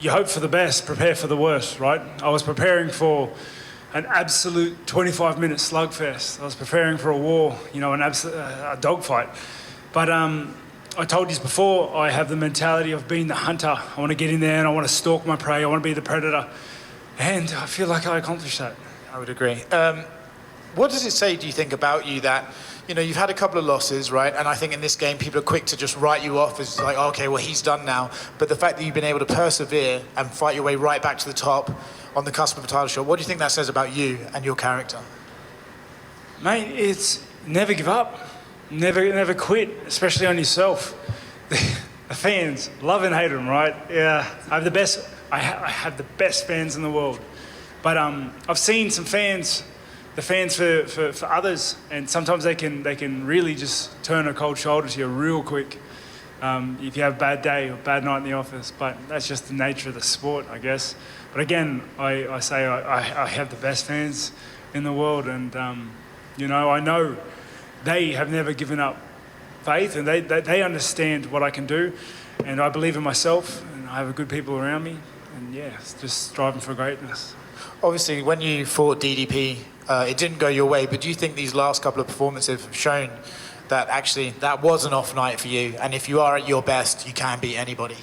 You hope for the best, prepare for the worst, right? I was preparing for an absolute 25-minute slugfest. I was preparing for a war, you know, a dogfight. But I told you before, I have the mentality of being the hunter. I want to get in there and I want to stalk my prey. I want to be the predator. And I feel like I accomplished that. I would agree. What does it say, do you think, about you that, you know, you've had a couple of losses, right? And I think in this game, people are quick to just write you off as like, okay, well, he's done now. But the fact that you've been able to persevere and fight your way right back to the top on the cusp of a title shot, what do you think that says about you and your character? Mate, it's never give up. Never quit, especially on yourself. The fans, love and hate them, right? Yeah, I have the best fans in the world. But I've seen some fans, the fans for others, and sometimes they can really just turn a cold shoulder to you real quick if you have a bad day or bad night in the office. But that's just the nature of the sport, I guess. But again, I say I have the best fans in the world, and you know, I know they have never given up faith, and they understand what I can do, and I believe in myself, and I have good people around me, and yeah, it's just striving for greatness. Obviously, when you fought DDP, it didn't go your way, but do you think these last couple of performances have shown that actually that was an off night for you, and if you are at your best, you can beat anybody?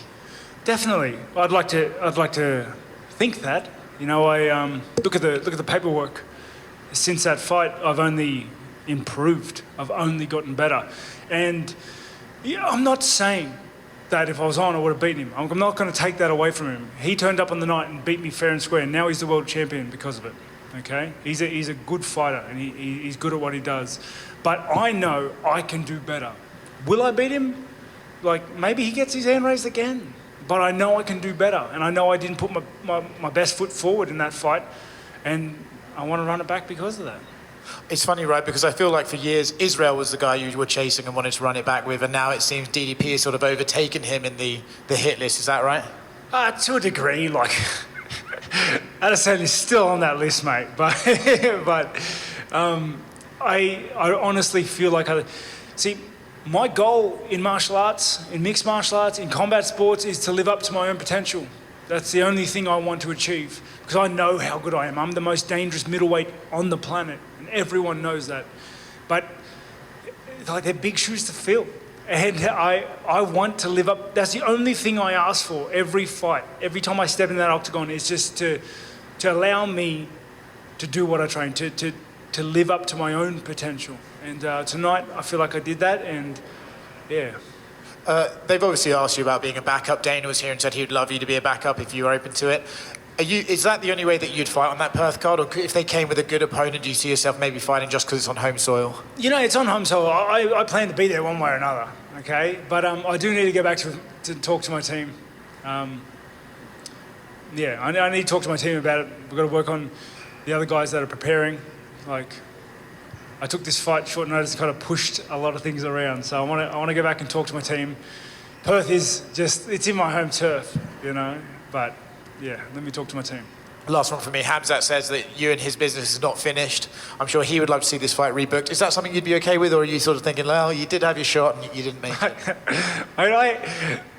Definitely. I'd like to think that. You know, I look at the paperwork. Since that fight, I've only improved. I've only gotten better. And yeah, I'm not saying that if I was on, I would have beaten him. I'm not going to take that away from him. He turned up on the night and beat me fair and square, and now he's the world champion because of it. Okay? He's a good fighter, and he's good at what he does. But I know I can do better. Will I beat him? Like, maybe he gets his hand raised again. But I know I can do better, and I know I didn't put my best foot forward in that fight, and I want to run it back because of that. It's funny, right, because I feel like for years, Israel was the guy you were chasing and wanted to run it back with, and now it seems DDP has sort of overtaken him in the hit list. Is that right? To a degree, like, Adesanya is still on that list, mate. But I honestly feel like see, my goal in martial arts, in mixed martial arts, in combat sports, is to live up to my own potential. That's the only thing I want to achieve, because I know how good I am. I'm the most dangerous middleweight on the planet, and everyone knows that. But like, they're big shoes to fill, and I want to live up. That's the only thing I ask for every fight. Every time I step in that octagon, is just to allow me to do what I train, to live up to my own potential. And tonight, I feel like I did that, and yeah. They've obviously asked you about being a backup. Dana was here and said he would love you to be a backup if you were open to it. Is that the only way that you'd fight on that Perth card? Or if they came with a good opponent, do you see yourself maybe fighting just because it's on home soil? You know, it's on home soil. I plan to be there one way or another, okay? But I do need to go back to talk to my team. Yeah, I need to talk to my team about it. We've got to work on the other guys that are preparing. Like, I took this fight short notice, kind of pushed a lot of things around. So I want to go back and talk to my team. Perth is just, it's in my home turf, you know. But yeah, let me talk to my team. Last one for me. Khamzat says that you and his business is not finished. I'm sure he would love to see this fight rebooked. Is that something you'd be okay with, or are you sort of thinking, well, you did have your shot and you didn't make it?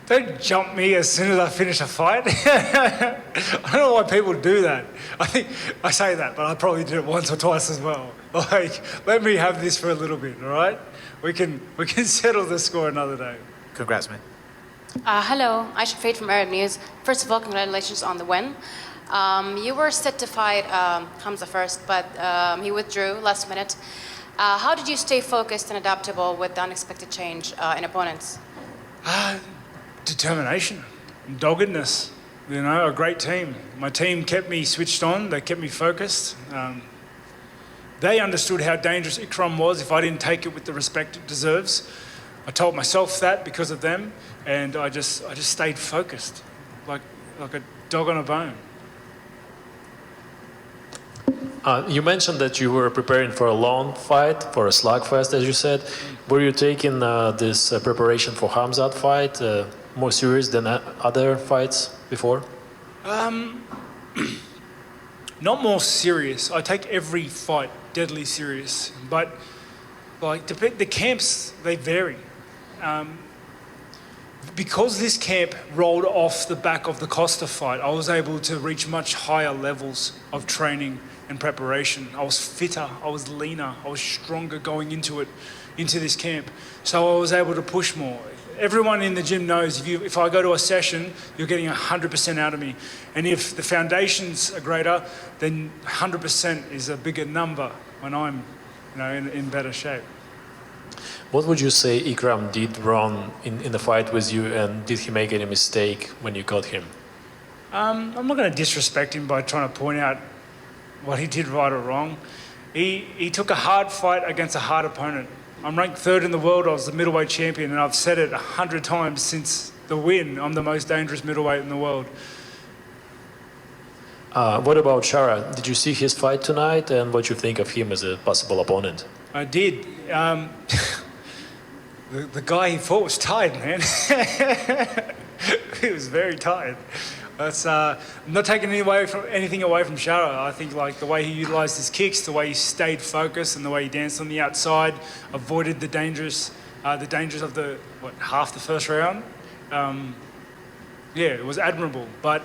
Don't jump me as soon as I finish a fight. I don't know why people do that. I think I say that, but I probably did it once or twice as well. Like, let me have this for a little bit, all right? We can settle the score another day. Congrats, man. Hello, Aisha Fade from Arab News. First of all, congratulations on the win. You were set to fight Khamzat first, but he withdrew last minute. How did you stay focused and adaptable with the unexpected change in opponents? Determination, doggedness, you know, a great team. My team kept me switched on, they kept me focused. They understood how dangerous Ikram was if I didn't take it with the respect it deserves. I told myself that because of them, and I just stayed focused, like a dog on a bone. You mentioned that you were preparing for a long fight, for a slugfest, as you said. Were you taking this preparation for Khamzat fight more serious than other fights before? Not more serious. I take every fight deadly serious, but like the camps, they vary. because this camp rolled off the back of the Costa fight, I was able to reach much higher levels of training and preparation. I was fitter, I was leaner, I was stronger going into this camp. So I was able to push more. Everyone in the gym knows if I go to a session, you're getting 100% out of me. And if the foundations are greater, then 100% is a bigger number when I'm in better shape. What would you say Ikram did wrong in the fight with you, and did he make any mistake when you caught him? I'm not going to disrespect him by trying to point out what he did right or wrong. He took a hard fight against a hard opponent. I'm ranked 3rd in the world. I was the middleweight champion, and I've said it 100 times since the win. I'm the most dangerous middleweight in the world. What about Shara? Did you see his fight tonight, and what you think of him as a possible opponent? I did. The guy he fought was tired, man. He was very tired. I'm not taking anything away from Shara. I think like the way he utilised his kicks, the way he stayed focused, and the way he danced on the outside, avoided the dangers of the half the first round. It was admirable. But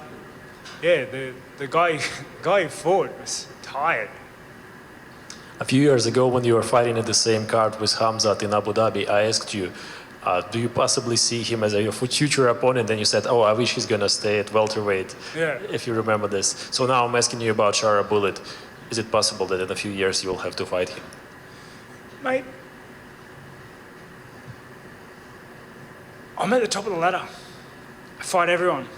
yeah, the guy who fought was tired. A few years ago, when you were fighting at the same card with Khamzat in Abu Dhabi, I asked you, do you possibly see him as your future opponent? And you said, oh, I wish he's going to stay at welterweight, if you remember this. So now I'm asking you about Shara Bullet. Is it possible that in a few years you will have to fight him? Mate, I'm at the top of the ladder. I fight everyone.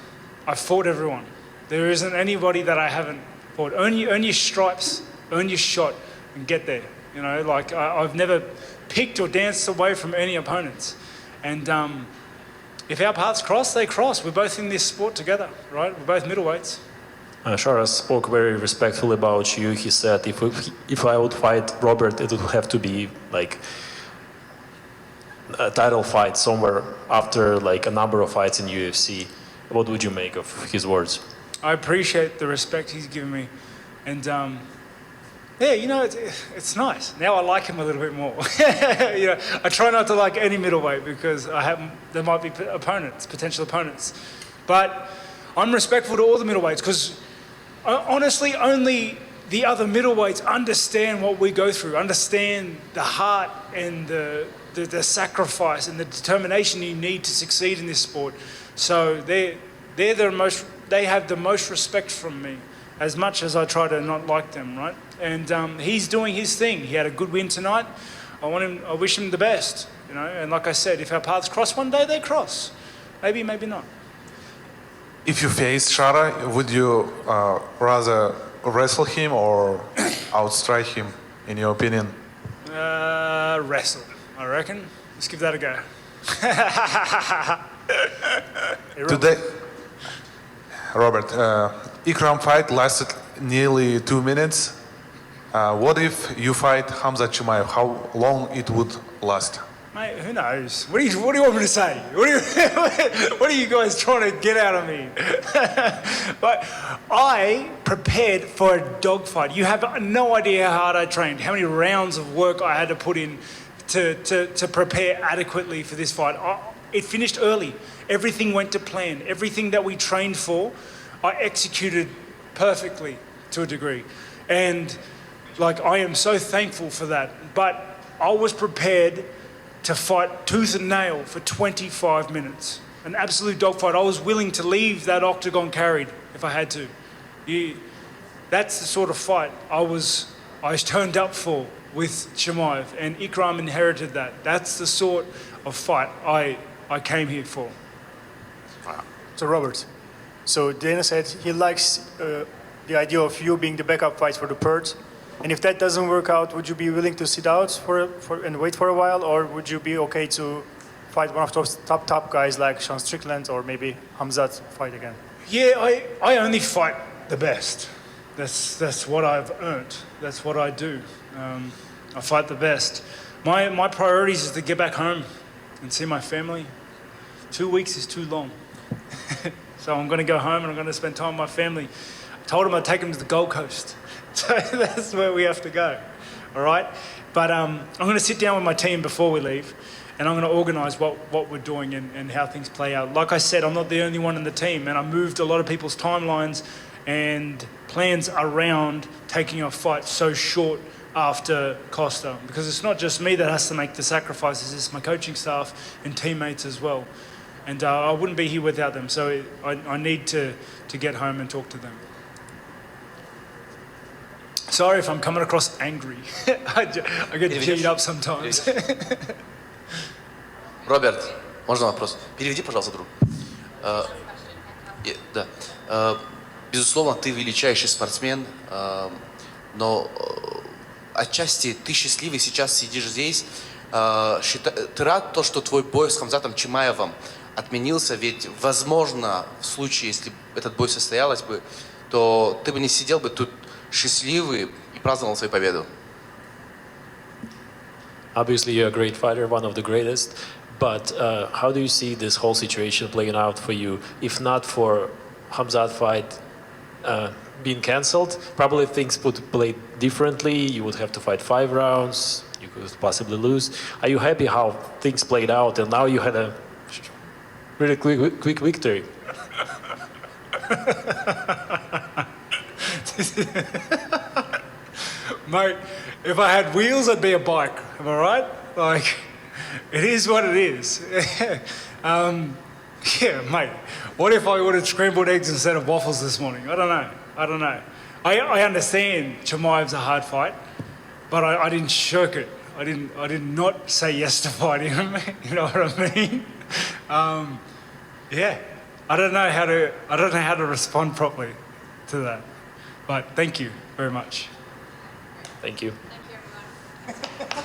I've fought everyone. There isn't anybody that I haven't fought. Earn your stripes, earn your shot, and get there. I've never picked or danced away from any opponents. And if our paths cross, they cross. We're both in this sport together, right? We're both middleweights. Shara spoke very respectfully about you. He said, if I would fight Robert, it would have to be like a title fight somewhere after like a number of fights in UFC. What would you make of his words? I appreciate the respect he's given me. And it's nice. Now I like him a little bit more. I try not to like any middleweight because there might be potential opponents. But I'm respectful to all the middleweights because honestly, only the other middleweights understand what we go through, understand the heart and the sacrifice and the determination you need to succeed in this sport. So they have the most respect from me, as much as I try to not like them, right? And he's doing his thing. He had a good win tonight. I wish him the best, And like I said, if our paths cross one day, they cross. Maybe, maybe not. If you face Shara, would you rather wrestle him or outstrike him, in your opinion? Wrestle, I reckon. Let's give that a go. Today, Robert, Ikram fight lasted nearly 2 minutes. What if you fight Khamzat Chimaev? How long it would last? Mate, who knows? What do you want me to say? What are you guys trying to get out of me? But I prepared for a dogfight. You have no idea how hard I trained, how many rounds of work I had to put in to prepare adequately for this fight. It finished early. Everything went to plan. Everything that we trained for, I executed perfectly to a degree. And I am so thankful for that. But I was prepared to fight tooth and nail for 25 minutes. An absolute dogfight. I was willing to leave that octagon carried if I had to. That's the sort of fight I turned up for with Chimaev, and Ikram inherited that. That's the sort of fight I came here for. Wow. So Robert, Dana said he likes the idea of you being the backup fight for the Pert. And if that doesn't work out, would you be willing to sit out and wait for a while, or would you be okay to fight one of those top guys like Sean Strickland or maybe Khamzat fight again? Yeah, I only fight the best. That's what I've earned. That's what I do. I fight the best. My priorities is to get back home and see my family. 2 weeks is too long. So I'm going to go home and I'm going to spend time with my family. I told him I'd take him to the Gold Coast. So that's where we have to go, all right? But I'm going to sit down with my team before we leave, and I'm going to organise what we're doing and how things play out. Like I said, I'm not the only one in the team, and I moved a lot of people's timelines and plans around taking a fight so short after Costa, because it's not just me that has to make the sacrifices, it's my coaching staff and teammates as well. And I wouldn't be here without them, so I need to get home and talk to them. Sorry if I'm coming across angry. I get teed up sometimes. Роберт, можно вопрос? Переведи, пожалуйста, друг. Да. Безусловно, ты величайший спортсмен, но отчасти ты счастливый сейчас сидишь здесь. Ты рад то, что твой бой с Хамзатом Чимаевым отменился, ведь, возможно, в случае, если этот бой состоялось бы, то ты бы не сидел бы тут счастливый и праздновал свою победу. Obviously, you're a great fighter, one of the greatest. But how do you see this whole situation playing out for you? If not for Khamzat fight being cancelled, probably things would play differently. You would have to fight 5 rounds. You could possibly lose. Are you happy how things played out, and now you had a really quick victory? Mate, if I had wheels, I'd be a bike. Am I right? Like, it is what it is. Yeah, mate. What if I ordered scrambled eggs instead of waffles this morning? I don't know. I understand Chimaev's a hard fight, but I didn't shirk it. I did not say yes to fighting him. You know what I mean? Yeah. I don't know how to respond properly to that. But thank you very much. Thank you. Thank you, everyone.